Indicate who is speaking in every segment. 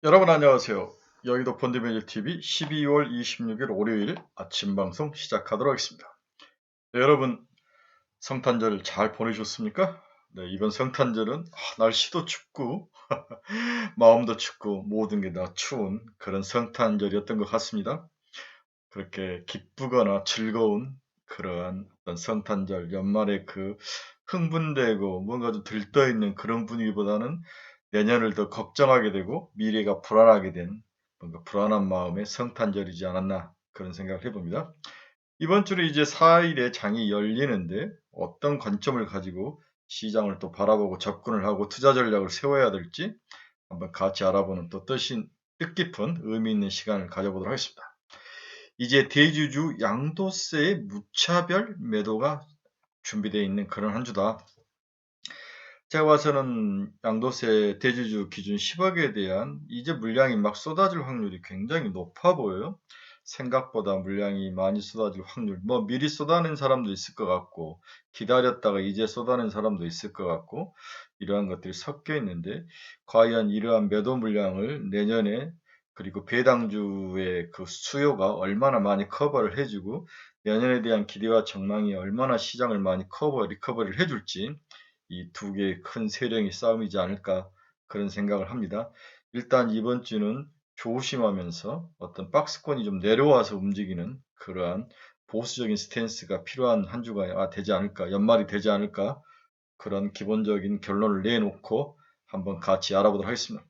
Speaker 1: 여러분 안녕하세요. 여의도 펀드매니저TV 12월 26일 월요일 아침 방송 시작하도록 하겠습니다. 네, 여러분 성탄절 잘 보내셨습니까? 네, 이번 성탄절은 날씨도 춥고 마음도 춥고 모든 게 다 추운 그런 성탄절이었던 것 같습니다. 그렇게 기쁘거나 즐거운 그러한 어떤 성탄절 연말에 그 흥분되고 뭔가 좀 들떠있는 그런 분위기보다는 내년을 더 걱정하게 되고 미래가 불안하게 된 뭔가 불안한 마음의 성탄절이지 않았나 그런 생각을 해봅니다. 이번 주로 이제 4일에 장이 열리는데 어떤 관점을 가지고 시장을 또 바라보고 접근을 하고 투자 전략을 세워야 될지 한번 같이 알아보는 또 뜻깊은 의미 있는 시간을 가져보도록 하겠습니다. 이제 대주주 양도세의 무차별 매도가 준비되어 있는 그런 한 주다. 제가 봐서는 양도세 대주주 기준 10억에 대한 이제 물량이 막 쏟아질 확률이 굉장히 높아 보여요. 생각보다 물량이 많이 쏟아질 확률, 뭐 미리 쏟아낸 사람도 있을 것 같고, 기다렸다가 이제 쏟아낸 사람도 있을 것 같고, 이러한 것들이 섞여 있는데, 과연 이러한 매도 물량을 내년에 그리고 배당주의 그 수요가 얼마나 많이 커버를 해주고, 내년에 대한 기대와 전망이 얼마나 시장을 많이 리커버리를 해줄지, 이 두 개의 큰 세력의 싸움이지 않을까 그런 생각을 합니다. 일단 이번 주는 조심하면서 어떤 박스권이 좀 내려와서 움직이는 그러한 보수적인 스탠스가 필요한 한 주가 되지 않을까, 연말이 되지 않을까 그런 기본적인 결론을 내놓고 한번 같이 알아보도록 하겠습니다.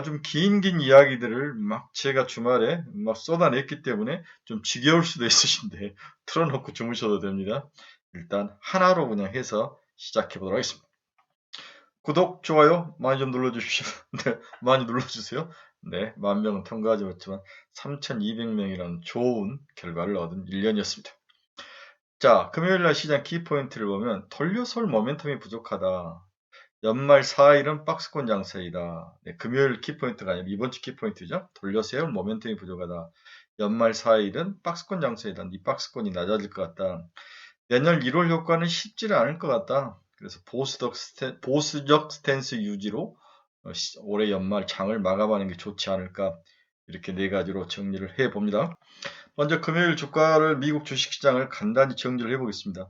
Speaker 1: 좀 긴 이야기들을 막 제가 주말에 막 쏟아냈기 때문에 좀 지겨울 수도 있으신데 틀어놓고 주무셔도 됩니다. 일단 하나로 그냥 해서 시작해 보도록 하겠습니다. 구독, 좋아요 많이 좀 눌러주십시오. 네, 많이 눌러주세요. 네, 10,000명은 통과하지 못했지만 3,200명이라는 좋은 결과를 얻은 1년이었습니다. 자, 금요일날 시장 키포인트를 보면 돌려설 모멘텀이 부족하다. 연말 4일은 박스권 장세이다. 네, 금요일 키포인트가 아니라 이번 주 키포인트죠. 돌려세울 모멘텀이 부족하다. 연말 4일은 박스권 장세이다. 이 박스권이 낮아질 것 같다. 내년 1월 효과는 쉽지는 않을 것 같다. 그래서 보수적 스탠스 유지로 올해 연말 장을 마감하는 게 좋지 않을까. 이렇게 네 가지로 정리를 해 봅니다. 먼저 금요일 주가를 미국 주식시장을 간단히 정리를 해보겠습니다.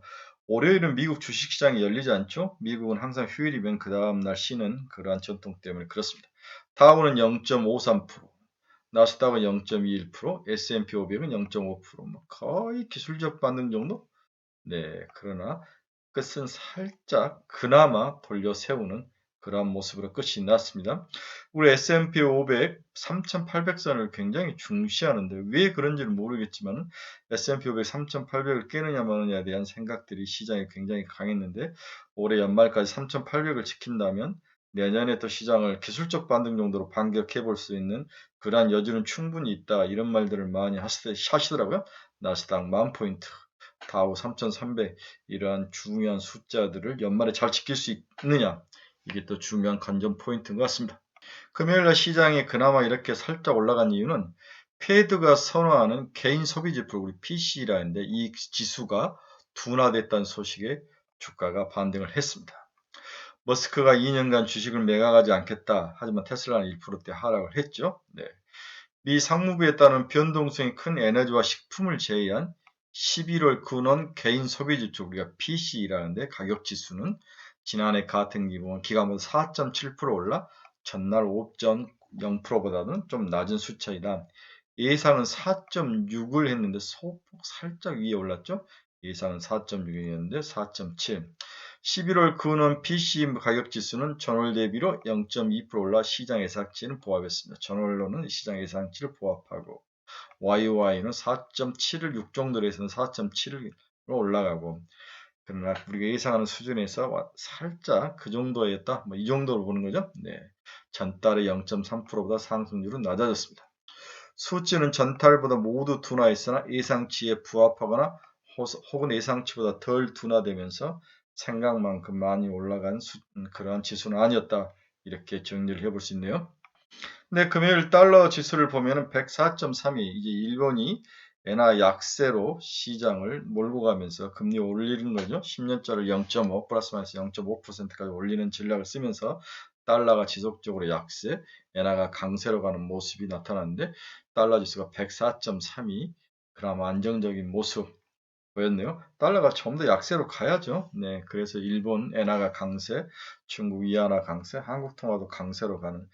Speaker 1: 월요일은 미국 주식시장이 열리지 않죠. 미국은 항상 휴일이면 그 다음날 쉬는 그러한 전통 때문에 그렇습니다. 다우는 0.53%, 나스닥은 0.21%, S&P 500은 0.5%, 뭐 거의 기술적 반등 정도? 네, 그러나 끝은 살짝 그나마 돌려 세우는 그러한 모습으로 끝이 났습니다. 우리 S&P 500 3,800선을 굉장히 중시하는데 왜 그런지는 모르겠지만 S&P 500 3,800을 깨느냐 마느냐에 대한 생각들이 시장에 굉장히 강했는데 올해 연말까지 3,800을 지킨다면 내년에 또 시장을 기술적 반등 정도로 반격해 볼 수 있는 그러한 여지는 충분히 있다. 이런 말들을 많이 하시더라고요. 나스닥 10,000포인트, 다우 3,300 이러한 중요한 숫자들을 연말에 잘 지킬 수 있느냐, 이게 또 중요한 관전 포인트인 것 같습니다. 금요일날 시장이 그나마 이렇게 살짝 올라간 이유는 페드가 선호하는 개인 소비지표 우리 PC라 했는데 이 지수가 둔화됐다는 소식에 주가가 반등을 했습니다. 머스크가 2년간 주식을 매각하지 않겠다. 하지만 테슬라는 1%대 하락을 했죠. 네. 미 상무부에 따른 변동성이 큰 에너지와 식품을 제외한 11월 근원 개인 소비지수 우리가 PC라는데 가격 지수는 지난해 같은 기간보다 4.7% 올라 전날 5.0%보다는 좀 낮은 숫자이다. 예상은 4.6을 했는데 소폭 살짝 위에 올랐죠. 예상은 4.6이었는데 4.7. 11월 근원 PC 가격 지수는 전월 대비로 0.2% 올라 시장 예상치는 부합했습니다. 전월로는 시장 예상치를 부합하고 YOY는 4.7을 6 정도로 해서는 4.7로 올라가고 그러나 우리가 예상하는 수준에서 살짝 그 정도였다. 뭐 이 정도로 보는 거죠. 네. 전달의 0.3%보다 상승률은 낮아졌습니다. 수치는 전달보다 모두 둔화했으나 예상치에 부합하거나 혹은 예상치보다 덜 둔화되면서 생각만큼 많이 올라간 그러한 지수는 아니었다. 이렇게 정리를 해볼 수 있네요. 네, 금요일 달러 지수를 보면은 104.3이 이제 일본이 엔화 약세로 시장을 몰고 가면서 금리 올리는 거죠. 10년짜리 0.5 플러스 마이너스 0.5%까지 올리는 전략을 쓰면서 달러가 지속적으로 약세, 엔화가 강세로 가는 모습이 나타났는데 달러 지수가 104.32 그나마 안정적인 모습 보였네요. 달러가 좀 더 약세로 가야죠. 네, 그래서 일본 엔화가 강세, 중국 위안화 강세, 한국 통화도 강세로 가는.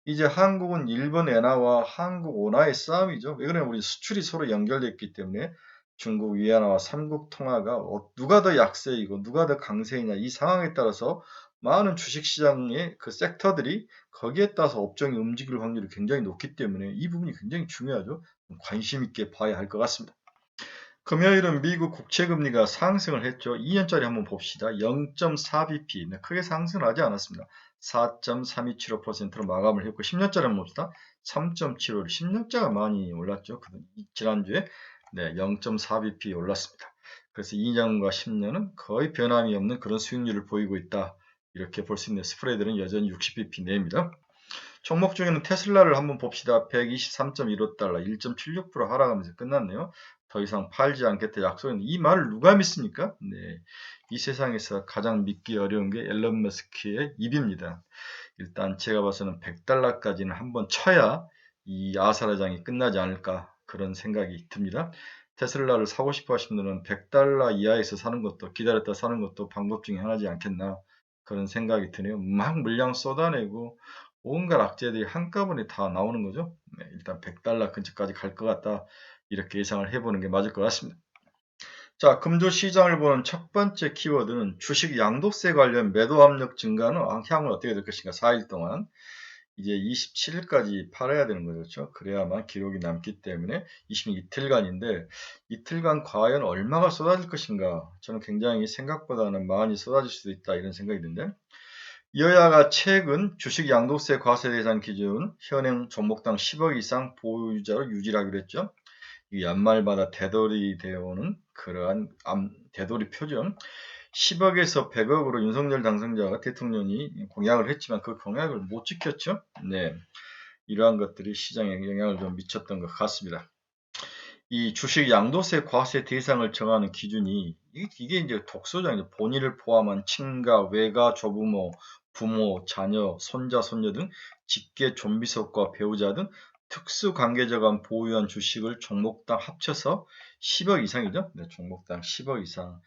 Speaker 1: 이제 한국은 일본 엔화와 한국 원화의 싸움이죠. 왜 그러냐면 우리 수출이 서로 연결되어 있기 때문에 중국 위안화와 삼국 통화가 누가 더 약세이고 누가 더 강세이냐 이 상황에 따라서 많은 주식시장의 그 섹터들이 거기에 따라서 업종이 움직일 확률이 굉장히 높기 때문에 이 부분이 굉장히 중요하죠. 관심 있게 봐야 할 것 같습니다. 금요일은 미국 국채금리가 상승을 했죠. 2년짜리 한번 봅시다. 0.4bp. 네, 크게 상승을 하지 않았습니다. 4.3275%로 마감을 했고 10년짜리 한번 봅시다. 3.75. 10년짜리가 많이 올랐죠. 지난주에 네, 0.4bp 올랐습니다. 그래서 2년과 10년은 거의 변함이 없는 그런 수익률을 보이고 있다. 이렇게 볼 수 있는 스프레드는 여전히 60bp 내입니다. 종목 중에는 테슬라를 한번 봅시다. 123.15달러, 1.76% 하락하면서 끝났네요. 더 이상 팔지 않겠다 약속했는데 이 말을 누가 믿습니까? 네, 이 세상에서 가장 믿기 어려운 게 앨런 머스크의 입입니다. 일단 제가 봐서는 100달러까지는 한번 쳐야 이 아사라장이 끝나지 않을까 그런 생각이 듭니다. 테슬라를 사고 싶어 하시는 분은 100달러 이하에서 사는 것도 기다렸다 사는 것도 방법 중에 하나지 않겠나 그런 생각이 드네요. 막 물량 쏟아내고 온갖 악재들이 한꺼번에 다 나오는 거죠. 네, 일단 100달러 근처까지 갈 것 같다. 이렇게 예상을 해보는 게 맞을 것 같습니다. 자, 금조 시장을 보는 첫 번째 키워드는 주식 양도세 관련 매도 압력 증가는 향후 어떻게 될 것인가 4일 동안 이제 27일까지 팔아야 되는 거죠. 그렇죠? 그래야만 기록이 남기 때문에 22일간인데 이틀간 과연 얼마가 쏟아질 것인가 저는 굉장히 생각보다는 많이 쏟아질 수도 있다 이런 생각이 드는데 여야가 최근 주식 양도세 과세 대상 기준 현행 종목당 10억 이상 보유자로 유지하기로 했죠. 이 연말마다 되돌이 되어 오는 그러한 되돌이 표죠. 10억에서 100억으로 윤석열 당선자가 대통령이 공약을 했지만 그 공약을 못 지켰죠. 네, 이러한 것들이 시장에 영향을 좀 미쳤던 것 같습니다. 이 주식 양도세 과세 대상을 정하는 기준이 이게 이제 독소장 본인을 포함한 친가, 외가, 조부모, 부모, 자녀, 손자, 손녀 등 직계 좀비속과 배우자 등 특수 관계자 간 보유한 주식을 종목당 합쳐서 10억 이상이죠. 네, 종목당 10억 이상.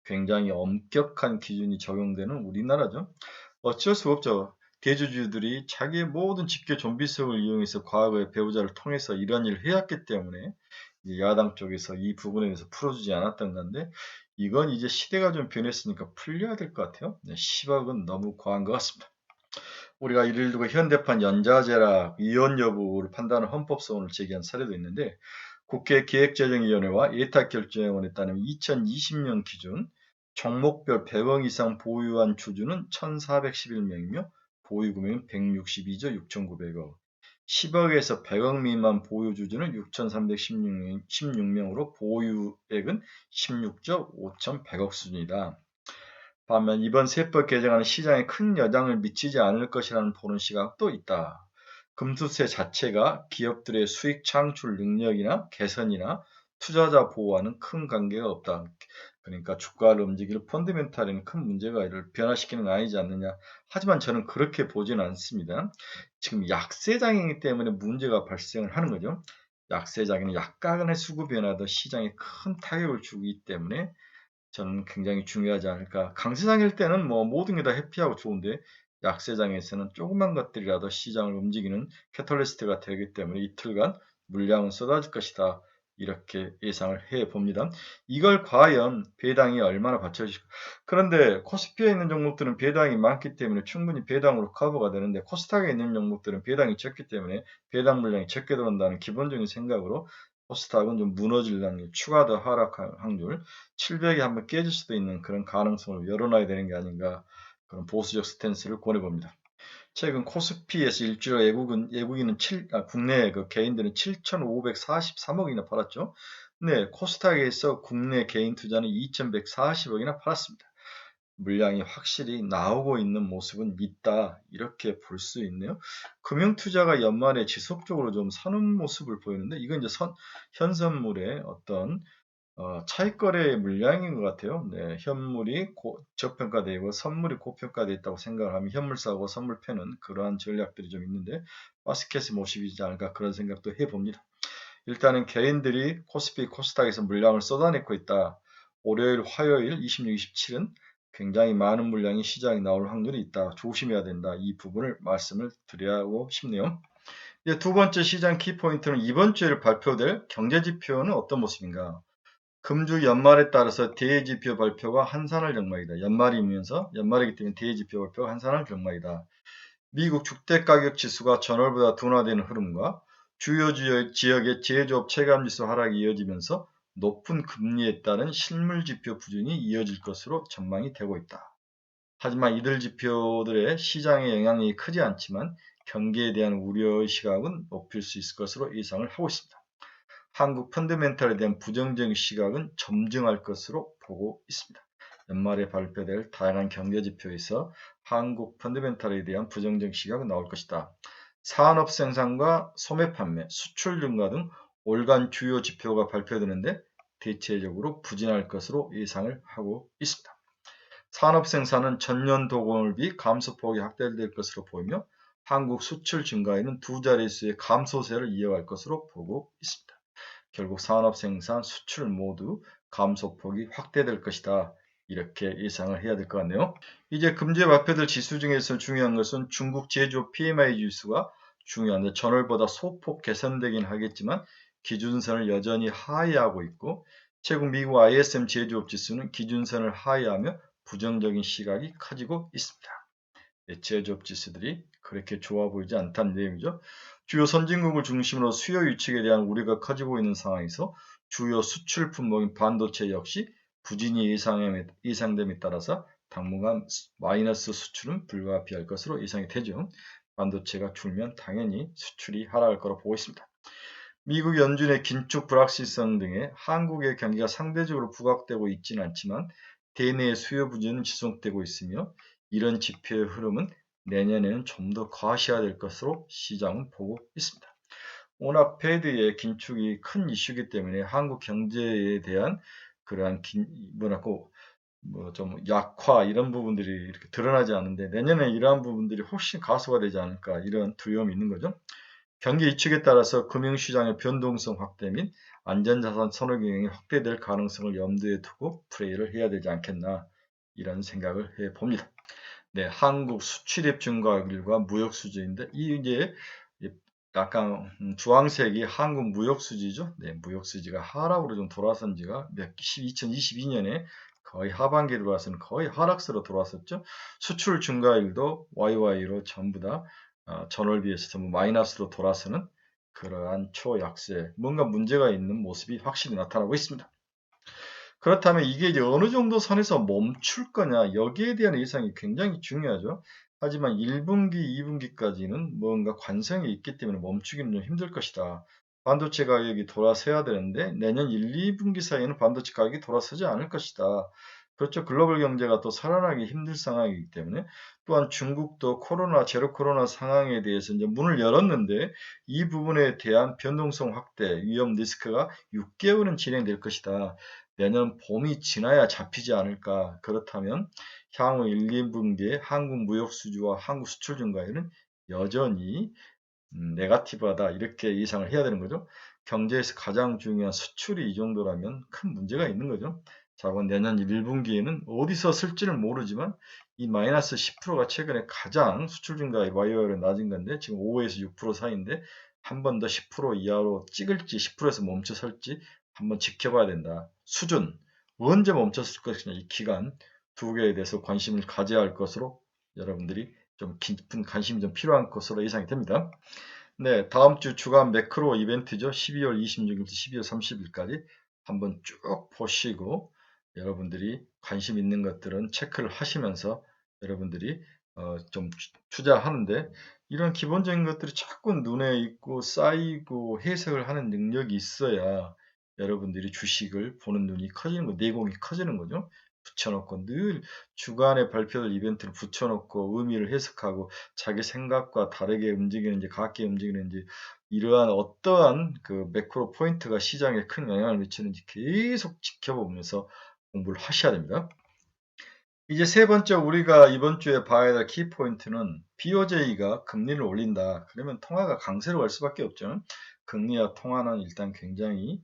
Speaker 1: 굉장히 엄격한 기준이 적용되는 우리나라죠. 어쩔 수 없죠. 대주주들이 자기의 모든 직계 좀비석을 이용해서 과거의 배우자를 통해서 이런 일을 해왔기 때문에 야당 쪽에서 이 부분에 대해서 풀어주지 않았던 건데 이건 이제 시대가 좀 변했으니까 풀려야 될 것 같아요. 10억은 너무 과한 것 같습니다. 우리가 이를 두고 현대판 연자제라 이혼 여부를 판단하는 헌법소원을 제기한 사례도 있는데 국회 기획재정위원회와 예탁결정원에 따르면 2020년 기준 종목별 100억 이상 보유한 주주는 1,411명이며 보유 금액은 162조 6,900억. 10억에서 100억 미만 보유 주주는 6,316명으로 보유액은 16조 5,100억 수준이다. 반면 이번 세법 개정안은 시장에 큰 영향을 미치지 않을 것이라는 보는 시각도 있다. 금수세 자체가 기업들의 수익 창출 능력이나 개선이나 투자자 보호와는 큰 관계가 없다. 그러니까 주가를 움직일 펀드멘탈에는 큰 문제가 이를 변화시키는 거 아니지 않느냐. 하지만 저는 그렇게 보지는 않습니다. 지금 약세장이기 때문에 문제가 발생을 하는 거죠. 약세장에는 약간의 수급 변화도 시장에 큰 타격을 주기 때문에 저는 굉장히 중요하지 않을까. 강세장일 때는 뭐 모든 게 다 해피하고 좋은데 약세장에서는 조그만 것들이라도 시장을 움직이는 캐탈리스트가 되기 때문에 이틀간 물량은 쏟아질 것이다. 이렇게 예상을 해 봅니다. 이걸 과연 배당이 얼마나 받쳐질까? 그런데 코스피에 있는 종목들은 배당이 많기 때문에 충분히 배당으로 커버가 되는데 코스닥에 있는 종목들은 배당이 적기 때문에 배당 물량이 적게 들어온다는 기본적인 생각으로 코스닥은 좀 무너질 확률, 추가 더 하락할 확률, 700이 한번 깨질 수도 있는 그런 가능성을 열어놔야 되는 게 아닌가 그런 보수적 스탠스를 권해봅니다. 최근 코스피에서 일주일 외국인은 국내 그 개인들은 7,543억이나 팔았죠. 네, 코스닥에서 국내 개인 투자는 2,140억이나 팔았습니다. 물량이 확실히 나오고 있는 모습은 있다 이렇게 볼 수 있네요. 금융투자가 연말에 지속적으로 좀 사는 모습을 보이는데 이건 이제 현선물의 어떤 차익거래 물량인 것 같아요. 네, 현물이 저평가되고 선물이 고평가되어 있다고 생각을 하면 현물 사고 선물 패는 그러한 전략들이 좀 있는데 바스켓의 모습이지 않을까 그런 생각도 해봅니다. 일단은 개인들이 코스피 코스닥에서 물량을 쏟아내고 있다. 월요일, 화요일 26, 27은 굉장히 많은 물량이 시장에 나올 확률이 있다. 조심해야 된다. 이 부분을 말씀을 드리고 싶네요. 이제 두 번째 시장 키포인트는 이번 주에 발표될 경제지표는 어떤 모습인가? 금주 연말에 따라서 대지표 발표가 한산할 전망이다. 연말이면서 연말이기 때문에 대지표 발표가 한산할 전망이다. 미국 주택가격지수가 전월보다 둔화되는 흐름과 주요 지역의 제조업 체감지수 하락이 이어지면서 높은 금리에 따른 실물지표 부진이 이어질 것으로 전망이 되고 있다. 하지만 이들 지표들의 시장에 영향이 크지 않지만 경기에 대한 우려의 시각은 높일 수 있을 것으로 예상을 하고 있습니다. 한국 펀더멘털에 대한 부정적인 시각은 점증할 것으로 보고 있습니다. 연말에 발표될 다양한 경제지표에서 한국 펀더멘털에 대한 부정적 시각은 나올 것이다. 산업 생산과 소매 판매, 수출 증가 등 올간 주요 지표가 발표되는데 대체적으로 부진할 것으로 예상을 하고 있습니다. 산업 생산은 전년 동월비 감소폭이 확대될 것으로 보이며 한국 수출 증가에는 두 자릿수의 감소세를 이어갈 것으로 보고 있습니다. 결국 산업 생산, 수출 모두 감소폭이 확대될 것이다. 이렇게 예상을 해야 될 것 같네요. 이제 금주에 발표될 지수 중에서 중요한 것은 중국 제조업 PMI 지수가 중요한데 전월보다 소폭 개선되긴 하겠지만 기준선을 여전히 하회하고 있고 최근 미국 ISM 제조업 지수는 기준선을 하회하며 부정적인 시각이 커지고 있습니다. 제조업 지수들이 그렇게 좋아 보이지 않다는 내용이죠. 주요 선진국을 중심으로 수요 유축에 대한 우려가 커지고 있는 상황에서 주요 수출 품목인 반도체 역시 부진이 예상됨에 따라서 당분간 마이너스 수출은 불가피할 것으로 예상이 되죠. 반도체가 줄면 당연히 수출이 하락할 거로 보고 있습니다. 미국 연준의 긴축 불확실성 등에 한국의 경기가 상대적으로 부각되고 있지는 않지만 대내의 수요 부진은 지속되고 있으며 이런 지표의 흐름은 내년에는 좀 더 과시화될 것으로 시장은 보고 있습니다. 워낙 패드의 긴축이 큰 이슈이기 때문에 한국 경제에 대한 그러한 좀 약화 이런 부분들이 이렇게 드러나지 않는데 내년에 이러한 부분들이 훨씬 가소가 되지 않을까 이런 두려움이 있는 거죠. 경기 위축에 따라서 금융시장의 변동성 확대 및 안전자산 선호 경영이 확대될 가능성을 염두에 두고 플레이를 해야 되지 않겠나 이런 생각을 해봅니다. 네, 한국 수출입 증가율과 무역 수지인데 이게 약간 주황색이 한국 무역 수지죠. 네, 무역 수지가 하락으로 좀 돌아선 지가 2022년에 거의 하반기에 들어와서는 거의 하락세로 돌아왔었죠. 수출 증가율도 YY로 전부 다 전월 비해서 전부 마이너스로 돌아서는 그러한 초약세, 뭔가 문제가 있는 모습이 확실히 나타나고 있습니다. 그렇다면 이게 이제 어느 정도 선에서 멈출 거냐, 여기에 대한 예상이 굉장히 중요하죠. 하지만 1분기, 2분기까지는 뭔가 관성이 있기 때문에 멈추기는 좀 힘들 것이다. 반도체 가격이 돌아서야 되는데 내년 1, 2분기 사이에는 반도체 가격이 돌아서지 않을 것이다. 그렇죠. 글로벌 경제가 또 살아나기 힘들 상황이기 때문에 또한 중국도 제로 코로나 상황에 대해서 이제 문을 열었는데 이 부분에 대한 변동성 확대, 위험 리스크가 6개월은 진행될 것이다. 내년 봄이 지나야 잡히지 않을까. 그렇다면 향후 1, 2분기에 한국 무역 수지와 한국 수출 증가율은 여전히 네거티브하다 이렇게 예상을 해야 되는 거죠. 경제에서 가장 중요한 수출이 이 정도라면 큰 문제가 있는 거죠. 자, 그럼 내년 1분기에는 어디서 쓸지를 모르지만 이 마이너스 10%가 최근에 가장 수출 증가율 YOR은 낮은 건데 지금 5에서 6% 사이인데 한 번 더 10% 이하로 찍을지 10%에서 멈춰설지 한번 지켜봐야 된다. 수준, 언제 멈췄을 것이냐 이 기간 두 개에 대해서 관심을 가져야 할 것으로 여러분들이 좀 깊은 관심이 좀 필요한 것으로 예상이 됩니다. 네, 다음 주 주간 매크로 이벤트죠. 12월 26일부터 12월 30일까지 한번 쭉 보시고 여러분들이 관심 있는 것들은 체크를 하시면서 여러분들이 좀 투자하는데 이런 기본적인 것들이 자꾸 눈에 있고 쌓이고 해석을 하는 능력이 있어야 여러분들이 주식을 보는 눈이 커지는 거, 내공이 커지는 거죠. 붙여놓고 늘 주간에 발표될 이벤트를 붙여놓고 의미를 해석하고 자기 생각과 다르게 움직이는지 같게 움직이는지 이러한 어떠한 그 매크로 포인트가 시장에 큰 영향을 미치는지 계속 지켜보면서 공부를 하셔야 됩니다. 이제 세 번째 우리가 이번 주에 봐야 될 키포인트는 BOJ가 금리를 올린다. 그러면 통화가 강세로 갈 수밖에 없죠. 금리와 통화는 일단 굉장히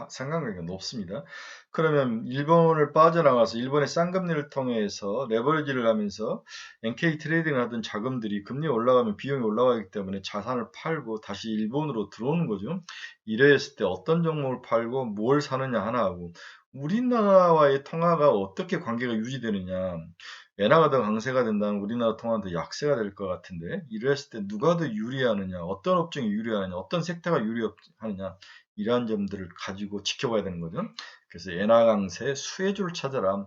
Speaker 1: 상관관계가 높습니다. 그러면 일본을 빠져나가서 일본의 쌍금리를 통해서 레버리지를 하면서 NK 트레이딩을 하던 자금들이 금리 올라가면 비용이 올라가기 때문에 자산을 팔고 다시 일본으로 들어오는 거죠. 이랬을 때 어떤 종목을 팔고 뭘 사느냐 하나 하고 우리나라와의 통화가 어떻게 관계가 유지되느냐. 엔화가 더 강세가 된다면 우리나라 통화는 더 약세가 될 것 같은데 이랬을 때 누가 더 유리하느냐, 어떤 업종이 유리하느냐, 어떤 섹터가 유리하느냐 이러한 점들을 가지고 지켜봐야 되는 거죠. 그래서 엔화 강세, 수혜주를 찾아라.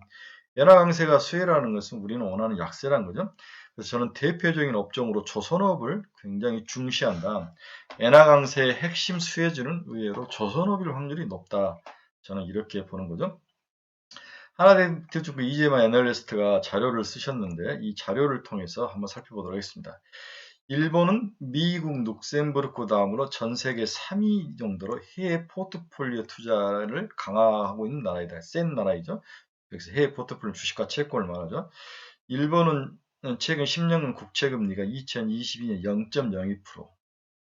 Speaker 1: 엔화 강세가 수혜라는 것은 우리는 원하는 약세라는 거죠. 그래서 저는 대표적인 업종으로 조선업을 굉장히 중시한다. 엔화 강세의 핵심 수혜주는 의외로 조선업일 확률이 높다. 저는 이렇게 보는 거죠. 하나대투자증권 이재만 애널리스트가 자료를 쓰셨는데 이 자료를 통해서 한번 살펴보도록 하겠습니다. 일본은 미국, 룩셈부르크 다음으로 전 세계 3위 정도로 해외 포트폴리오 투자를 강화하고 있는 나라이다. 센 나라이죠. 그래서 해외 포트폴리오 주식과 채권을 말하죠. 일본은 최근 10년간 국채금리가 2022년 0.02%,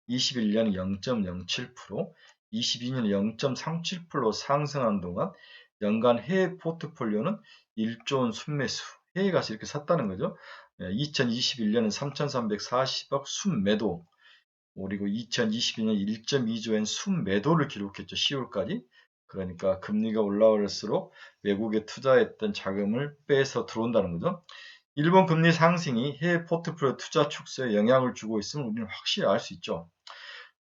Speaker 1: 21년 0.07%, 22년 0.37% 상승한 동안 연간 해외 포트폴리오는 1조 원 순매수, 해외 가서 이렇게 샀다는 거죠. 2021년은 3,340억 순매도, 그리고 2022년 1.2조엔 순매도를 기록했죠. 10월까지. 그러니까 금리가 올라올수록 외국에 투자했던 자금을 빼서 들어온다는 거죠. 일본 금리 상승이 해외 포트폴리오 투자 축소에 영향을 주고 있음을 우리는 확실히 알 수 있죠.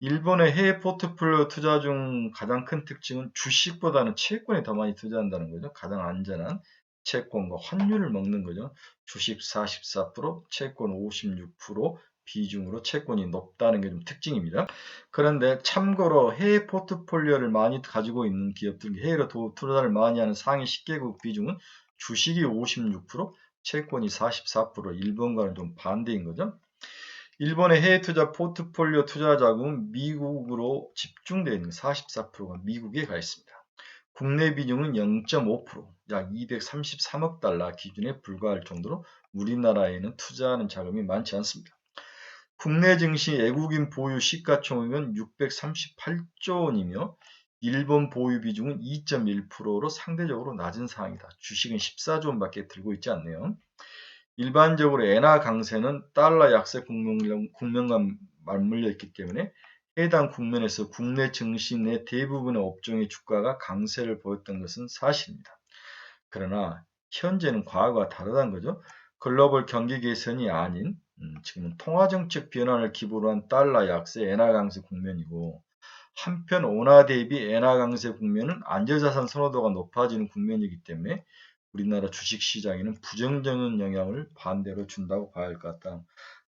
Speaker 1: 일본의 해외 포트폴리오 투자 중 가장 큰 특징은 주식보다는 채권에 더 많이 투자한다는 거죠. 가장 안전한 채권과 환율을 먹는 거죠. 주식 44%, 채권 56% 비중으로 채권이 높다는 게 좀 특징입니다. 그런데 참고로 해외 포트폴리오를 많이 가지고 있는 기업들, 해외로 투자를 많이 하는 상위 10개국 비중은 주식이 56%, 채권이 44%, 일본과는 좀 반대인 거죠. 일본의 해외 투자 포트폴리오 투자 자금은 미국으로 집중되어 있는 44%가 미국에 가 있습니다. 국내 비중은 0.5%, 약 233억 달러 기준에 불과할 정도로 우리나라에는 투자하는 자금이 많지 않습니다. 국내 증시 외국인 보유 시가총액은 638조 원이며 일본 보유 비중은 2.1%로 상대적으로 낮은 상황이다. 주식은 14조 원밖에 들고 있지 않네요. 일반적으로 엔화 강세는 달러 약세 국면과 맞물려 있기 때문에 해당 국면에서 국내 증시 내 대부분의 업종의 주가가 강세를 보였던 것은 사실입니다. 그러나 현재는 과거와 다르다는 거죠. 글로벌 경기 개선이 아닌 지금은 통화정책 변화를 기보로 한 달러 약세, 엔화 강세 국면이고 한편 원화 대비 엔화 강세 국면은 안전자산 선호도가 높아지는 국면이기 때문에 우리나라 주식시장에는 부정적인 영향을 반대로 준다고 봐야 할 것 같다.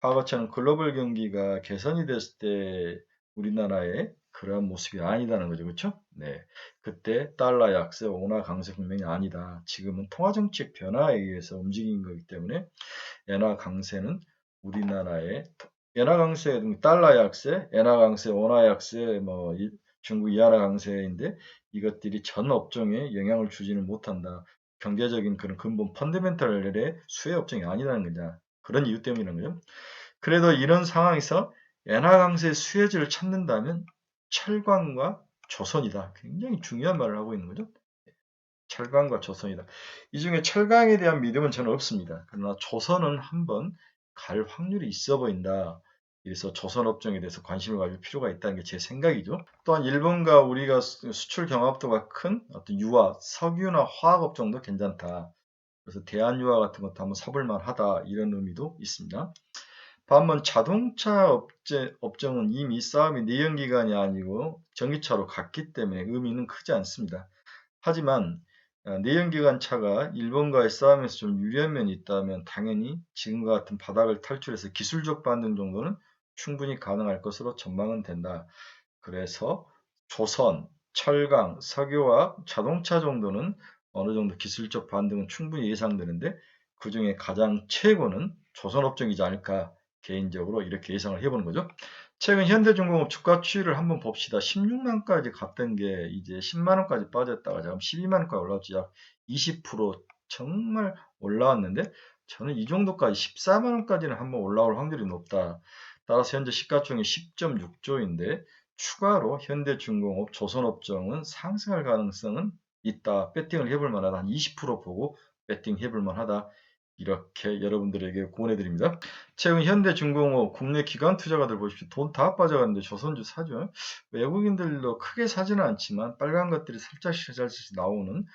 Speaker 1: 과거처럼 글로벌 경기가 개선이 됐을 때 우리나라의 그러한 모습이 아니다는 거죠. 그렇죠? 네. 그때 달러 약세, 원화 강세 국면이 아니다. 지금은 통화정책 변화에 의해서 움직인 거기 때문에 엔화 강세는 우리나라의 엔화 강세, 달러 약세, 엔화 강세, 원화 약세, 중국 이하라 강세인데 이것들이 전 업종에 영향을 주지는 못한다. 경제적인 그런 근본 펀더멘털의 수혜 업종이 아니라는 거냐. 그런 이유 때문이라는 거죠. 그래도 이런 상황에서 엔화 강세 수혜주를 찾는다면 철강과 조선이다. 굉장히 중요한 말을 하고 있는 거죠. 철강과 조선이다. 이 중에 철강에 대한 믿음은 저는 없습니다. 그러나 조선은 한번 갈 확률이 있어 보인다. 그래서 조선 업종에 대해서 관심을 가질 필요가 있다는 게 제 생각이죠. 또한 일본과 우리가 수출 경합도가 큰 어떤 유화, 석유나 화학 업종도 괜찮다. 그래서 대한유화 같은 것도 한번 사볼만 하다. 이런 의미도 있습니다. 반면 자동차 업종은 이미 싸움이 내연기관이 아니고 전기차로 갔기 때문에 의미는 크지 않습니다. 하지만 내연기관 차가 일본과의 싸움에서 좀 유리한 면이 있다면 당연히 지금과 같은 바닥을 탈출해서 기술적 반등 정도는 충분히 가능할 것으로 전망은 된다. 그래서 조선, 철강, 석유와 자동차 정도는 어느 정도 기술적 반등은 충분히 예상되는데 그중에 가장 최고는 조선업종이지 않을까 개인적으로 이렇게 예상을 해보는 거죠. 최근 현대중공업 주가 추이를 한번 봅시다. 16만까지 갔던 게 이제 10만원까지 빠졌다가 지금 12만원까지 올라왔죠. 약 20% 정말 올라왔는데 저는 이 정도까지 14만원까지는 한번 올라올 확률이 높다. 따라서 현재 시가총액 10.6조인데 추가로 현대중공업, 조선업종은 상승할 가능성은 있다. 배팅을 해볼 만하다. 한 20% 보고 배팅 해볼 만하다. 이렇게 여러분들에게 권해드립니다. 최근 현대중공업 국내 기관 투자가들 보십시오. 돈 다 빠져가는데 조선주 사죠. 외국인들도 크게 사지는 않지만 빨간 것들이 살짝씩 나오는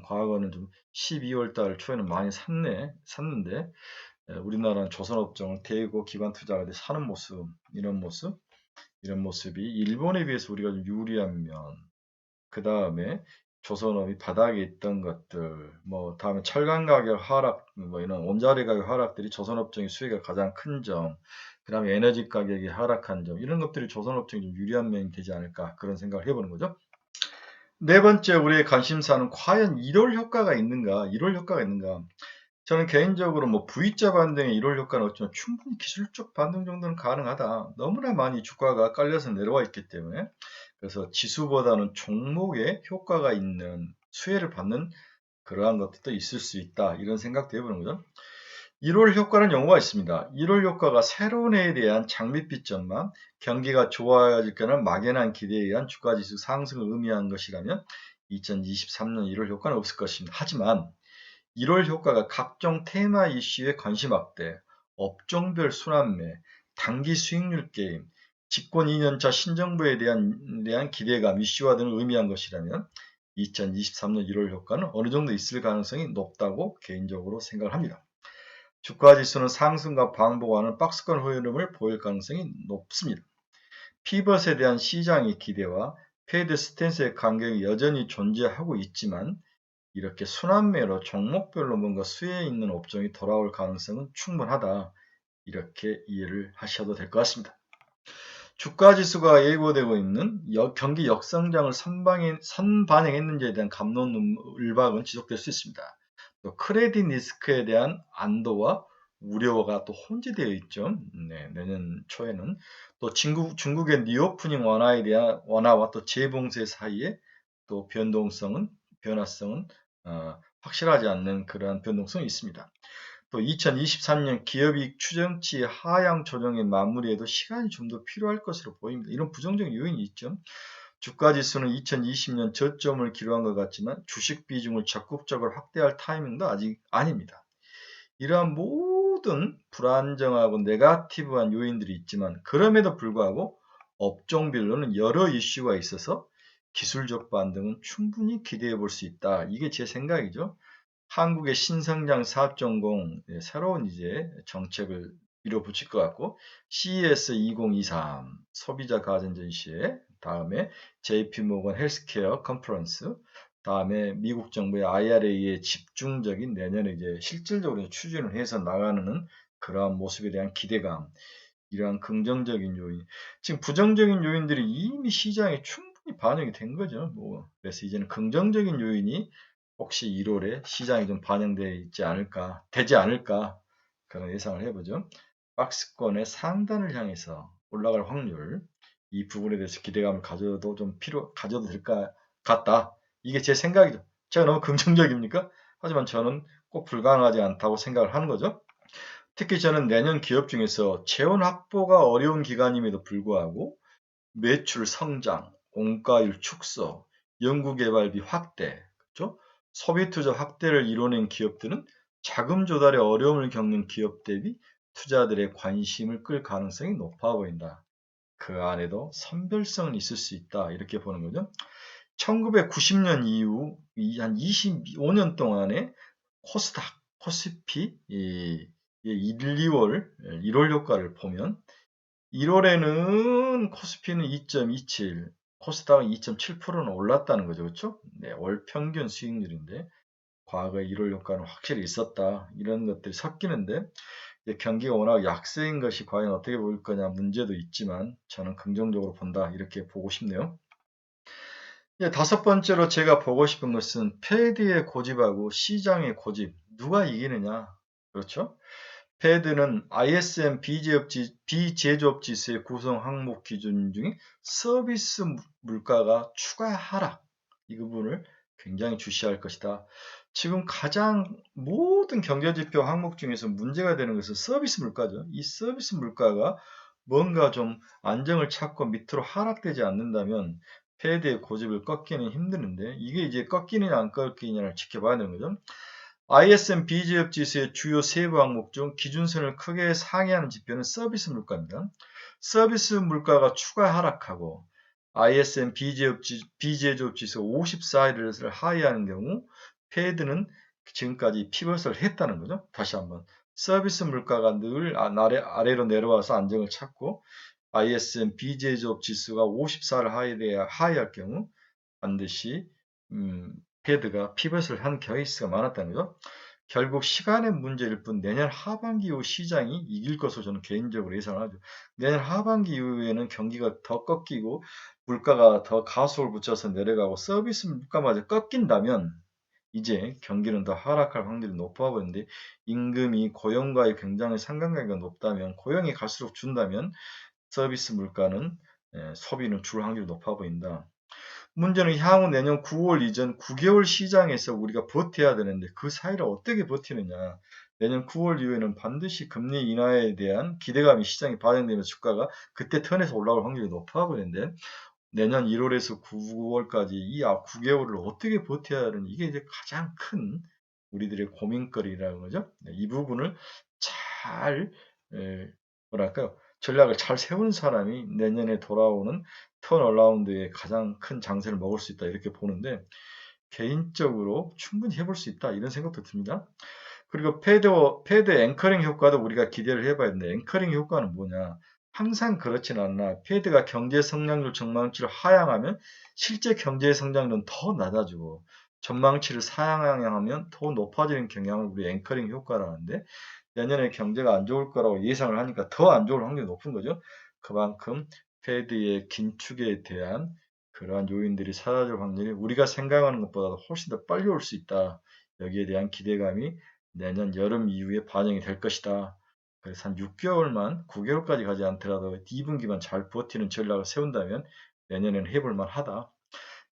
Speaker 1: 과거는 좀 12월 달 초에는 많이 샀는데 우리나라는 조선업종을 대거 기관 투자가들이 사는 모습, 이런 모습이 일본에 비해서 우리가 좀 유리한 면, 그 다음에 조선업이 바닥에 있던 것들, 뭐 다음에 철강 가격 하락, 뭐 이런 원자재 가격 하락들이 조선업종의 수혜가 가장 큰 점, 그 다음에 에너지 가격이 하락한 점, 이런 것들이 조선업종이 좀 유리한 면이 되지 않을까 그런 생각을 해보는 거죠. 네 번째 우리의 관심사는 과연 1월 효과가 있는가? 1월 효과가 있는가? 저는 개인적으로 뭐 V자 반등의 1월 효과는 없지만 충분히 기술적 반등 정도는 가능하다. 너무나 많이 주가가 깔려서 내려와 있기 때문에. 그래서 지수보다는 종목에 효과가 있는 수혜를 받는 그러한 것도 있을 수 있다. 이런 생각도 해보는 거죠. 1월 효과는 영어가 있습니다. 1월 효과가 새로운 해에 대한 장밋빛 전망, 경기가 좋아질 거는 막연한 기대에 의한 주가지수 상승을 의미한 것이라면 2023년 1월 효과는 없을 것입니다. 하지만 1월 효과가 각종 테마 이슈의 관심 확대, 업종별 순환매, 단기 수익률 게임, 집권 2년차 신정부에 대한 기대감, 이슈화 등을 의미한 것이라면 2023년 1월 효과는 어느 정도 있을 가능성이 높다고 개인적으로 생각을 합니다. 주가지수는 상승과 반복하는 박스권 흐름을 보일 가능성이 높습니다. 피벗에 대한 시장의 기대와 페이드 스탠스의 간격이 여전히 존재하고 있지만 이렇게 순환매로 종목별로 뭔가 수혜 있는 업종이 돌아올 가능성은 충분하다. 이렇게 이해를 하셔도 될 것 같습니다. 주가지수가 예고되고 있는 경기 역성장을 선반영했는지에 대한 갑론을박은 지속될 수 있습니다. 또 크레딧 리스크에 대한 안도와 우려가 또 혼재되어 있죠. 내년 초에는 또 중국의 리오프닝 완화와 또 재봉쇄 사이에 또 변화성은 확실하지 않는 그러한 변동성이 있습니다. 또 2023년 기업이익 추정치 하향 조정의 마무리에도 시간이 좀 더 필요할 것으로 보입니다. 이런 부정적 요인이 있죠. 주가지수는 2020년 저점을 기록한 것 같지만 주식 비중을 적극적으로 확대할 타이밍도 아직 아닙니다. 이러한 모든 불안정하고 네거티브한 요인들이 있지만 그럼에도 불구하고 업종별로는 여러 이슈가 있어서 기술적 반등은 충분히 기대해 볼 수 있다. 이게 제 생각이죠. 한국의 신성장 4.0 새로운 이제 정책을 밀어붙일 것 같고 CES 2023 소비자 가전 전시회, 다음에 JP모건 헬스케어 컨퍼런스, 다음에 미국 정부의 IRA의 집중적인 내년에 이제 실질적으로 추진을 해서 나가는 그러한 모습에 대한 기대감, 이러한 긍정적인 요인, 지금 부정적인 요인들이 이미 시장에 충분히 반영이 된 거죠. 그래서 이제는 긍정적인 요인이 혹시 1월에 시장에 좀 반영되지 않을까, 되지 않을까, 그런 예상을 해보죠. 박스권의 상단을 향해서 올라갈 확률, 이 부분에 대해서 기대감을 가져도 될 것 같다. 이게 제 생각이죠. 제가 너무 긍정적입니까? 하지만 저는 꼭 불가능하지 않다고 생각을 하는 거죠. 특히 저는 내년 기업 중에서 재원 확보가 어려운 기간임에도 불구하고 매출 성장, 원가율 축소, 연구개발비 확대, 그렇죠? 소비 투자 확대를 이뤄낸 기업들은 자금 조달에 어려움을 겪는 기업 대비 투자들의 관심을 끌 가능성이 높아 보인다. 그 안에도 선별성은 있을 수 있다. 이렇게 보는 거죠. 1990년 이후 한 25년 동안의 코스피 1, 2월, 1월 효과를 보면 1월에는 코스피는 2.27, 코스닥은 2.7%는 올랐다는 거죠. 그렇죠? 네, 월 평균 수익률인데 과거에 1월 효과는 확실히 있었다. 이런 것들이 섞이는데 경기가 워낙 약세인 것이 과연 어떻게 보일 거냐 문제도 있지만 저는 긍정적으로 본다. 이렇게 보고 싶네요. 예, 다섯 번째로 제가 보고 싶은 것은 패드의 고집하고 시장의 고집. 누가 이기느냐? 그렇죠? 패드는 ISM 비제조업 지수의 구성 항목 기준 중에 서비스 물가가 추가 하락. 이 부분을 굉장히 주시할 것이다. 지금 가장 모든 경제지표 항목 중에서 문제가 되는 것은 서비스 물가죠. 이 서비스 물가가 뭔가 좀 안정을 찾고 밑으로 하락되지 않는다면 패드의 고집을 꺾기는 힘드는데 이게 이제 꺾이느냐 안 꺾이느냐를 지켜봐야 되는 거죠. ISM 비지역 지수의 주요 세부 항목 중 기준선을 크게 상회하는 지표는 서비스 물가입니다. 서비스 물가가 추가 하락하고 ISM 비제조업 지수 54일을 하회하는 경우 패드는 지금까지 피벗을 했다는 거죠. 다시 한번 서비스 물가가 늘 아래로 내려와서 안정을 찾고 ISM 비제조업 지수가 54를 하회할 경우 반드시 패드가 피벗을 한 케이스가 많았다는 거죠. 결국 시간의 문제일 뿐 내년 하반기 이후 시장이 이길 것으로 저는 개인적으로 예상을 하죠. 내년 하반기 이후에는 경기가 더 꺾이고 물가가 더 가속을 붙여서 내려가고 서비스 물가마저 꺾인다면 이제 경기는 더 하락할 확률이 높아 보이는데 임금이 고용과의 굉장히 상관관계가 높다면 고용이 갈수록 준다면 서비스 물가는 소비는 줄 확률이 높아 보인다. 문제는 향후 내년 9월 이전 9개월 시장에서 우리가 버텨야 되는데 그 사이를 어떻게 버티느냐. 내년 9월 이후에는 반드시 금리 인하에 대한 기대감이 시장에 반영되면서 주가가 그때 턴에서 올라올 확률이 높아 보이는데 내년 1월에서 9월까지 이 9개월을 어떻게 버텨야 하는 이게 이제 가장 큰 우리들의 고민거리라는 거죠. 이 부분을 잘 뭐랄까요? 전략을 잘 세운 사람이 내년에 돌아오는 턴어라운드에 가장 큰 장세를 먹을 수 있다 이렇게 보는데 개인적으로 충분히 해볼 수 있다 이런 생각도 듭니다. 그리고 패드 앵커링 효과도 우리가 기대를 해봐야 되는데 앵커링 효과는 뭐냐? 항상 그렇진 않나. 패드가 경제 성장률 전망치를 하향하면 실제 경제 성장률은 더 낮아지고 전망치를 상향하면 더 높아지는 경향을 우리 앵커링 효과라는데 내년에 경제가 안 좋을 거라고 예상을 하니까 더 안 좋을 확률이 높은 거죠. 그만큼 패드의 긴축에 대한 그러한 요인들이 사라질 확률이 우리가 생각하는 것보다 훨씬 더 빨리 올 수 있다. 여기에 대한 기대감이 내년 여름 이후에 반영이 될 것이다. 그래서 한 6개월만, 9개월까지 가지 않더라도 2분기만 잘 버티는 전략을 세운다면 내년에는 해볼 만하다.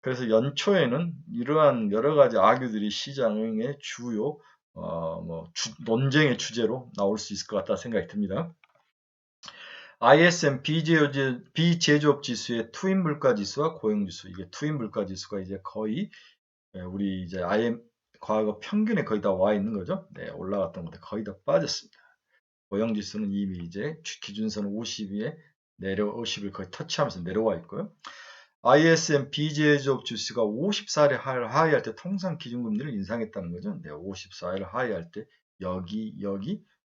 Speaker 1: 그래서 연초에는 이러한 여러 가지 악유들이 시장의 주요 논쟁의 주제로 나올 수 있을 것 같다 생각이 듭니다. ISM 비제조업 지수의 투입 물가 지수와 고용 지수, 이게 투입 물가 지수가 이제 거의 우리 이제 과거 평균에 거의 다 와 있는 거죠. 네, 올라갔던 것들 거의 다 빠졌습니다. 고용 지수는 이미 이제 기준선 50에 50을 거의 터치하면서 내려와 있고요. ISM 비제조업 지수가 54를 하회할 때 통상 기준금리를 인상했다는 거죠. 네, 54를 하회할 때 여기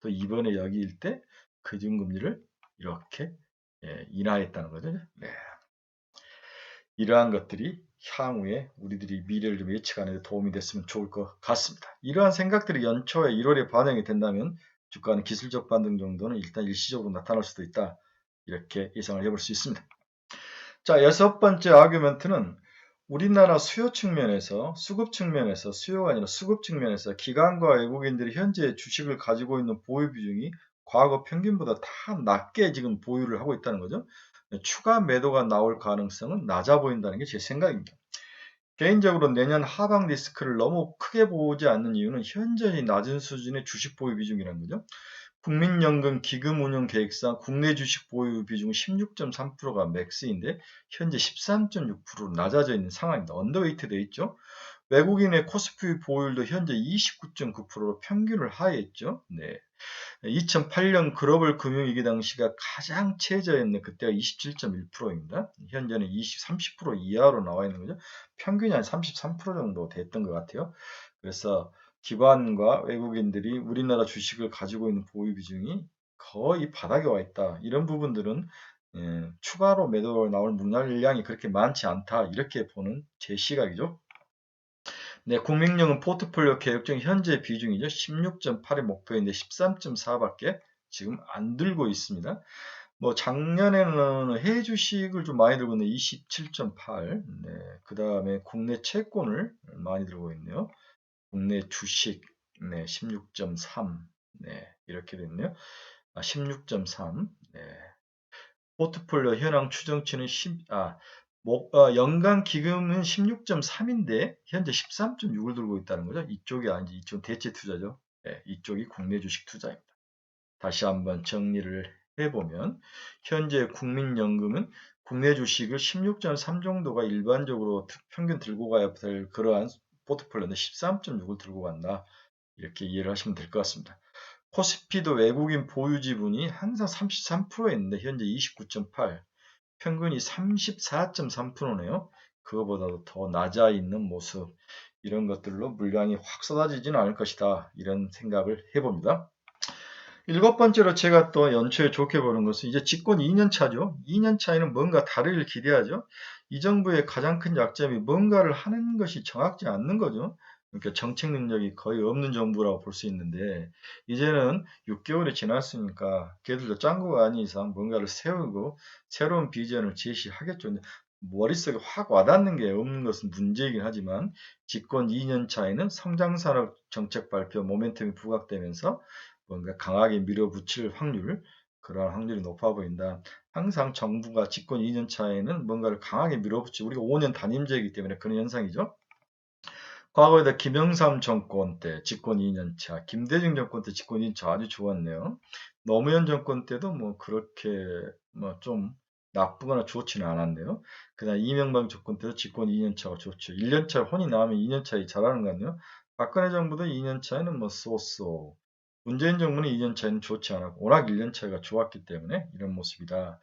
Speaker 1: 또 이번에 여기일 때 기준금리를 이렇게 인하했다는 거죠. 네. 이러한 것들이 향후에 우리들이 미래를 좀 예측하는 데 도움이 됐으면 좋을 것 같습니다. 이러한 생각들이 연초에 1월에 반영이 된다면 주가는 기술적 반등 정도는 일단 일시적으로 나타날 수도 있다. 이렇게 예상을 해볼 수 있습니다. 자, 여섯 번째 아규멘트는 우리나라 수요 측면에서 수요가 아니라 수급 측면에서 기관과 외국인들이 현재 주식을 가지고 있는 보유 비중이 과거 평균보다 다 낮게 지금 보유를 하고 있다는 거죠. 추가 매도가 나올 가능성은 낮아 보인다는 게 제 생각입니다. 개인적으로 내년 하방 리스크를 너무 크게 보지 않는 이유는 현저히 낮은 수준의 주식 보유 비중이라는 거죠. 국민연금 기금운용계획상 국내 주식 보유 비중 16.3%가 맥스인데 현재 13.6%로 낮아져 있는 상황입니다. 언더웨이트 되어 있죠. 외국인의 코스피 보유율도 현재 29.9%로 평균을 하회했죠. 네. 2008년 글로벌 금융위기 당시가 가장 최저였는데 그때가 27.1%입니다. 현재는 30% 이하로 나와 있는 거죠. 평균이 한 33% 정도 됐던 것 같아요. 그래서 기관과 외국인들이 우리나라 주식을 가지고 있는 보유 비중이 거의 바닥에 와 있다. 이런 부분들은 추가로 매도가 나올 물량이 그렇게 많지 않다. 이렇게 보는 제 시각이죠. 네, 국민연금 포트폴리오 계획 중 현재 비중이죠. 16.8의 목표인데 13.4밖에 지금 안 들고 있습니다. 뭐 작년에는 해외 주식을 좀 많이 들고 있네요. 27.8. 네. 그다음에 국내 채권을 많이 들고 있네요. 국내 주식 네, 16.3. 네. 이렇게 됐네요. 16.3. 네. 포트폴리오 현황 추정치는 연간 기금은 16.3인데 현재 13.6을 들고 있다는 거죠. 이쪽이 아니지. 이쪽 대체 투자죠. 네, 이쪽이 국내 주식 투자입니다. 다시 한번 정리를 해보면 현재 국민연금은 국내 주식을 16.3 정도가 일반적으로 평균 들고 가야 될 그러한 포트폴리오인데 13.6을 들고 간다. 이렇게 이해를 하시면 될 것 같습니다. 코스피도 외국인 보유 지분이 항상 33%에 있는데 현재 29.8, 평균이 34.3%네요. 그거보다도 더 낮아 있는 모습, 이런 것들로 물량이 확 쏟아지지는 않을 것이다. 이런 생각을 해봅니다. 일곱 번째로 제가 또 연초에 좋게 보는 것은 이제 집권 2년 차죠. 2년 차에는 뭔가 다르기를 기대하죠. 이 정부의 가장 큰 약점이 뭔가를 하는 것이 정확지 않는 거죠. 그러니까 정책 능력이 거의 없는 정부라고 볼 수 있는데 이제는 6개월이 지났으니까 걔들도 짱구가 아닌 이상 뭔가를 세우고 새로운 비전을 제시하겠죠. 근데 머릿속에 확 와닿는 게 없는 것은 문제이긴 하지만 집권 2년 차에는 성장산업 정책 발표 모멘텀이 부각되면서 뭔가 강하게 밀어붙일 확률, 그러한 확률이 높아 보인다. 항상 정부가 집권 2년 차에는 뭔가를 강하게 밀어붙이고 우리가 5년 단임제이기 때문에 그런 현상이죠. 과거에다 김영삼 정권 때 집권 2년 차, 김대중 정권 때 집권 2년 차 아주 좋았네요. 노무현 정권 때도 뭐 그렇게 뭐 좀 나쁘거나 좋지는 않았네요. 그다음 이명박 정권 때도 집권 2년 차가 좋죠. 1년 차 혼이 나오면 2년 차에 잘하는 거 같네요. 박근혜 정부도 2년 차에는 뭐 쏘쏘. 문재인 정부는 2년 차에는 좋지 않았고 워낙 1년 차가 좋았기 때문에 이런 모습이다.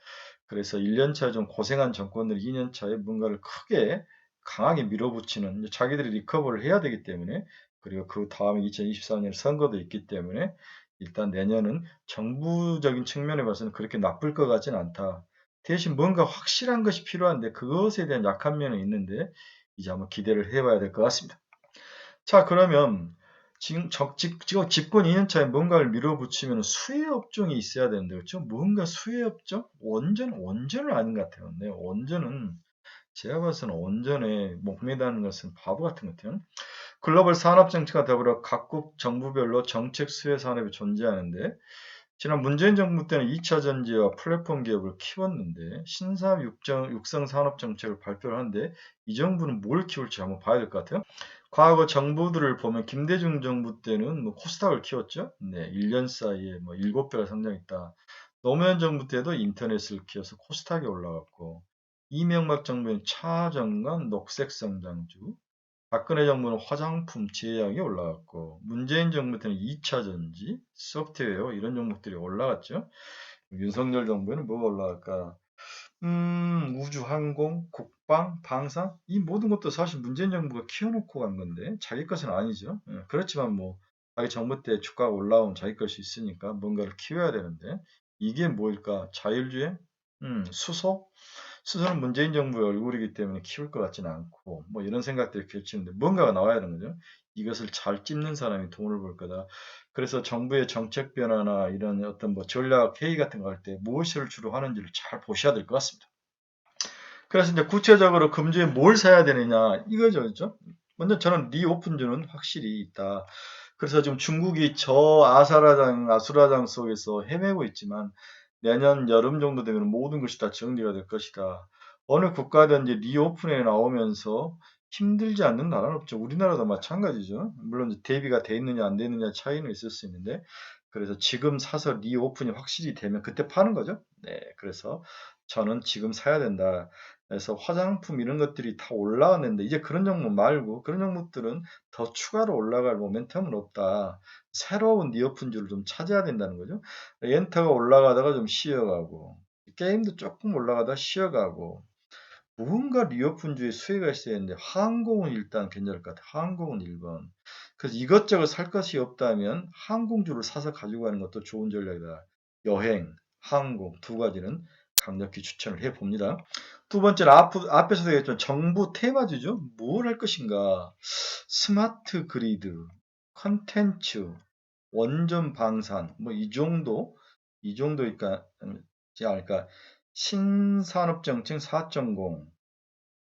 Speaker 1: 그래서 1년 차에 좀 고생한 정권들이 2년 차에 뭔가를 크게 강하게 밀어붙이는 자기들이 리커버를 해야 되기 때문에 그리고 그 다음에 2024년 선거도 있기 때문에 일단 내년은 정부적인 측면에 봐서는 그렇게 나쁠 것 같지는 않다. 대신 뭔가 확실한 것이 필요한데 그것에 대한 약한 면은 있는데 이제 한번 기대를 해봐야 될 것 같습니다. 자, 그러면 지금 집권 2년 차에 뭔가를 밀어붙이면 수혜 업종이 있어야 되는데 그렇죠? 뭔가 수혜 업종? 원전은 아닌 것 같아요. 네, 원전은 제가 봐서는 원전에 목매다는 것은 바보 같은 것 같아요. 글로벌 산업 정책과 더불어 각국 정부별로 정책 수혜 산업이 존재하는데 지난 문재인 정부 때는 2차 전지와 플랫폼 기업을 키웠는데 신사업 육성 산업 정책을 발표를 하는데 이 정부는 뭘 키울지 한번 봐야 될 것 같아요. 과거 정부들을 보면 김대중 정부 때는 뭐 코스닥을 키웠죠. 네, 1년 사이에 뭐 7배가 성장했다. 노무현 정부 때도 인터넷을 키워서 코스닥이 올라갔고 이명박 정부는 차정관 녹색 성장주, 박근혜 정부는 화장품 제약이 올라갔고 문재인 정부 때는 2차 전지, 소프트웨어 이런 종목들이 올라갔죠. 윤석열 정부에는 뭐가 올라갈까? 우주, 항공, 국방, 방산 이 모든 것도 사실 문재인 정부가 키워놓고 간 건데 자기 것은 아니죠. 예, 그렇지만 뭐 자기 정부 때 주가가 올라오면 자기 것이 있으니까 뭔가를 키워야 되는데 이게 뭐일까? 자율주행? 수소? 수소는 문재인 정부의 얼굴이기 때문에 키울 것 같지는 않고 뭐 이런 생각들이 겹치는데 뭔가가 나와야 하는 거죠. 이것을 잘 찝는 사람이 돈을 벌 거다. 그래서 정부의 정책 변화나 이런 어떤 뭐 전략 회의 같은 거 할 때 무엇을 주로 하는지를 잘 보셔야 될 것 같습니다. 그래서 이제 구체적으로 금주에 뭘 사야 되느냐 이거죠, 그렇죠? 먼저 저는 리오픈주는 확실히 있다. 그래서 지금 중국이 저 아수라장 속에서 헤매고 있지만 내년 여름 정도 되면 모든 것이 다 정리가 될 것이다. 어느 국가든지 리오픈에 나오면서 힘들지 않는 나라는 없죠. 우리나라도 마찬가지죠. 물론 이제 대비가 돼 있느냐 안 되느냐 차이는 있을 수 있는데 그래서 지금 사서 리오픈이 확실히 되면 그때 파는 거죠. 네, 그래서 저는 지금 사야 된다. 그래서 화장품 이런 것들이 다 올라왔는데 이제 그런 종목 말고 그런 종목들은 더 추가로 올라갈 모멘텀은 없다. 새로운 리오픈주를 좀 찾아야 된다는 거죠. 엔터가 올라가다가 좀 쉬어가고 게임도 조금 올라가다 쉬어가고 무언가 리오픈주의 수혜가 있어야 했는데 항공은 일단 괜찮을 것 같아요. 항공은 1번. 그래서 이것저것 살 것이 없다면 항공주를 사서 가지고 가는 것도 좋은 전략이다. 여행, 항공 두 가지는 강력히 추천을 해봅니다. 두 번째는 앞에서도 얘기했지만 정부 테마주죠. 뭘 할 것인가. 스마트 그리드, 컨텐츠, 원전 방산 뭐 이 정도니까 그러니까 신산업정책 4.0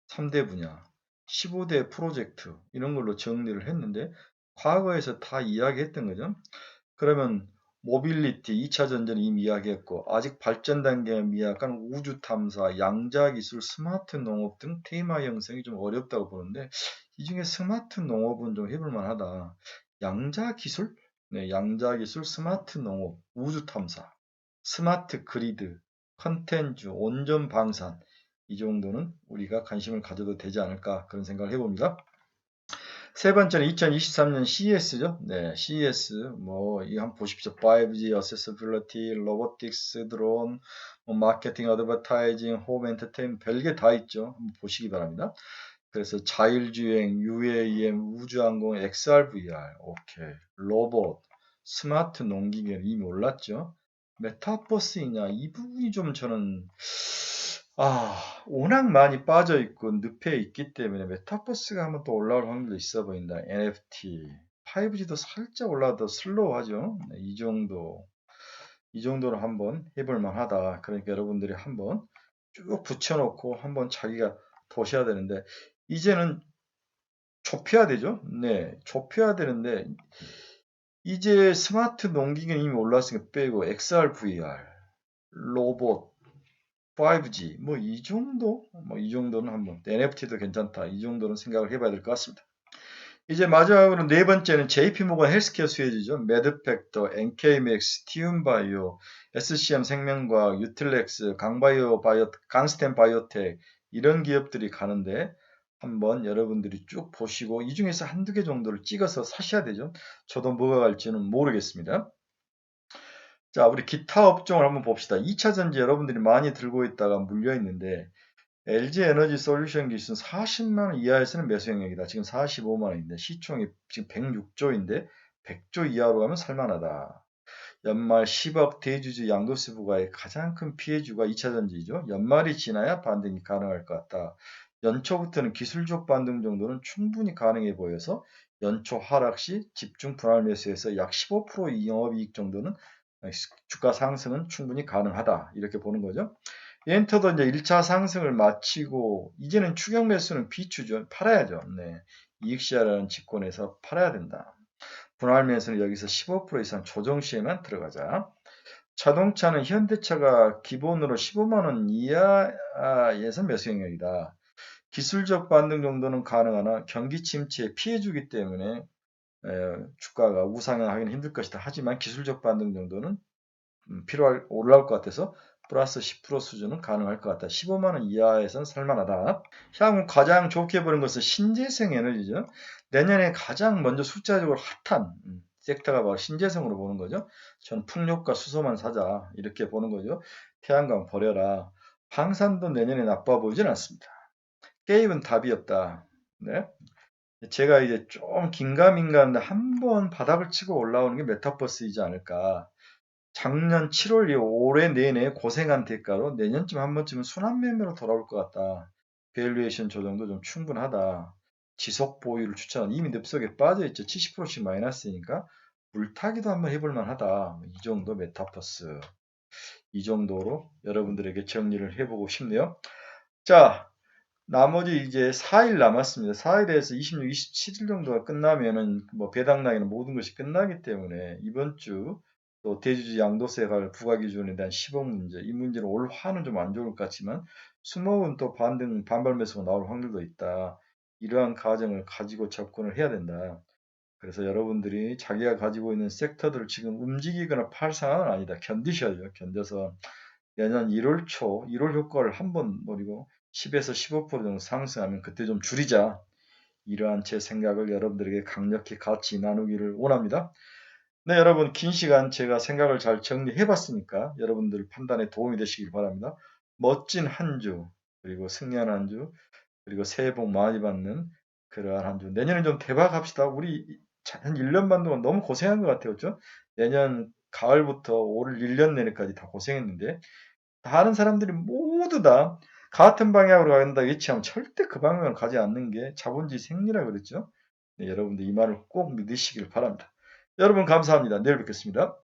Speaker 1: 3대 분야, 15대 프로젝트 이런 걸로 정리를 했는데 과거에서 다 이야기했던 거죠. 그러면 모빌리티 2차 전지는 이미 이야기했고 아직 발전 단계에 미약한 우주 탐사, 양자 기술, 스마트 농업 등 테마 형성이 좀 어렵다고 보는데 이 중에 스마트 농업은 좀 해볼 만하다. 양자 기술? 네, 양자 기술, 스마트 농업, 우주 탐사, 스마트 그리드, 컨텐츠, 온전 방산 이 정도는 우리가 관심을 가져도 되지 않을까 그런 생각을 해봅니다. 세 번째는 2023년 CES죠. 네, CES 이 한번 보십시오. 5G, Accessibility, Robotics, 드론, 마케팅, 어드버타이징, 홈 엔터테인먼트 별게 다 있죠. 한번 보시기 바랍니다. 그래서 자율주행, UAM, 우주항공, XR, VR, 오케이, 로봇, 스마트 농기계는 이미 올랐죠. 메타버스이냐 이 부분이 좀 저는 워낙 많이 빠져 있고 늪에 있기 때문에 메타버스가 한번 또 올라올 확률도 있어 보인다. NFT, 5G도 살짝 올라도 슬로우하죠. 네, 이 정도로 한번 해볼 만하다. 그러니까 여러분들이 한번 쭉 붙여놓고 한번 자기가 보셔야 되는데 이제는 좁혀야 되죠. 네, 좁혀야 되는데 이제 스마트 농기계는 이미 올랐으니까 빼고 XR, VR, 로봇, 5G 이 정도는 한번 NFT도 괜찮다. 이 정도는 생각을 해봐야 될 것 같습니다. 이제 마지막으로 네 번째는 JP모건 헬스케어 수혜주죠. 매드팩터, NK맥스, 티움바이오, SCM 생명과학, 유틸렉스, 강스템 바이오텍 이런 기업들이 가는데 한번 여러분들이 쭉 보시고 이 중에서 한두 개 정도를 찍어서 사셔야 되죠. 저도 뭐가 갈지는 모르겠습니다. 자, 우리 기타 업종을 한번 봅시다. 2차 전지 여러분들이 많이 들고 있다가 물려 있는데 LG 에너지 솔루션 기술은 40만 원 이하에서는 매수 영역이다. 지금 45만 원인데 시총이 지금 106조인데 100조 이하로 가면 살만하다. 연말 10억 대주주 양도세 부과의 가장 큰 피해주가 2차 전지죠. 연말이 지나야 반등이 가능할 것 같다. 연초부터는 기술적 반등 정도는 충분히 가능해 보여서 연초 하락 시 집중 분할 매수에서 약 15% 영업이익 정도는 주가 상승은 충분히 가능하다. 이렇게 보는 거죠. 엔터도 이제 1차 상승을 마치고 이제는 추격 매수는 비추죠. 팔아야죠. 네. 이익시야라는 직권에서 팔아야 된다. 분할 매수는 여기서 15% 이상 조정 시에만 들어가자. 자동차는 현대차가 기본으로 15만 원 이하에서 매수 영역이다. 기술적 반등 정도는 가능하나 경기 침체에 피해 주기 때문에 주가가 우상향하기는 힘들 것이다. 하지만 기술적 반등 정도는 올라올 것 같아서 플러스 10% 수준은 가능할 것 같다. 15만 원 이하에서는 살만하다. 향후 가장 좋게 보는 것은 신재생 에너지죠. 내년에 가장 먼저 숫자적으로 핫한 섹터가 바로 신재생으로 보는 거죠. 전 풍력과 수소만 사자 이렇게 보는 거죠. 태양광 버려라. 방산도 내년에 나빠 보이진 않습니다. 게임은 답이 없다. 네. 제가 이제 좀 긴가민가한데 한번 바닥을 치고 올라오는 게 메타버스이지 않을까. 작년 7월 이후 올해 내내 고생한 대가로 내년쯤 한 번쯤은 순환매매로 돌아올 것 같다. 밸류에이션 조정도 좀 충분하다. 지속 보유를 추천한 이미 늪속에 빠져있죠. 70%씩 마이너스니까 물타기도 한번 해볼 만하다. 이 정도 메타버스. 이 정도로 여러분들에게 정리를 해보고 싶네요. 자, 나머지 이제 4일 남았습니다. 4일에서 26, 27일 정도가 끝나면은 배당락에는 모든 것이 끝나기 때문에 이번 주 또 대주주 양도세가 부과 기준에 대한 시범 문제, 이 문제는 올 화는 좀 안 좋을 것 같지만 수목은 또 반발 매수가 나올 확률도 있다. 이러한 가정을 가지고 접근을 해야 된다. 그래서 여러분들이 자기가 가지고 있는 섹터들을 지금 움직이거나 팔 상황은 아니다. 견디셔야죠. 견뎌서 내년 1월 초, 1월 효과를 한번 노리고 10에서 15% 정도 상승하면 그때 좀 줄이자. 이러한 제 생각을 여러분들에게 강력히 같이 나누기를 원합니다. 네, 여러분 긴 시간 제가 생각을 잘 정리해 봤으니까 여러분들 판단에 도움이 되시길 바랍니다. 멋진 한 주, 그리고 승리한 한 주, 그리고 새해 복 많이 받는 그러한 한 주. 내년에 좀 대박합시다. 우리 한 1년 반 동안 너무 고생한 것 같아요. 그렇죠? 내년 가을부터 올 1년 내내까지 다 고생했는데 다른 사람들이 모두 다 같은 방향으로 간다고 예치하면 절대 그 방향을 가지 않는 게 자본주의 생리라 그랬죠. 네, 여러분들 이 말을 꼭 믿으시길 바랍니다. 여러분 감사합니다. 내일 뵙겠습니다.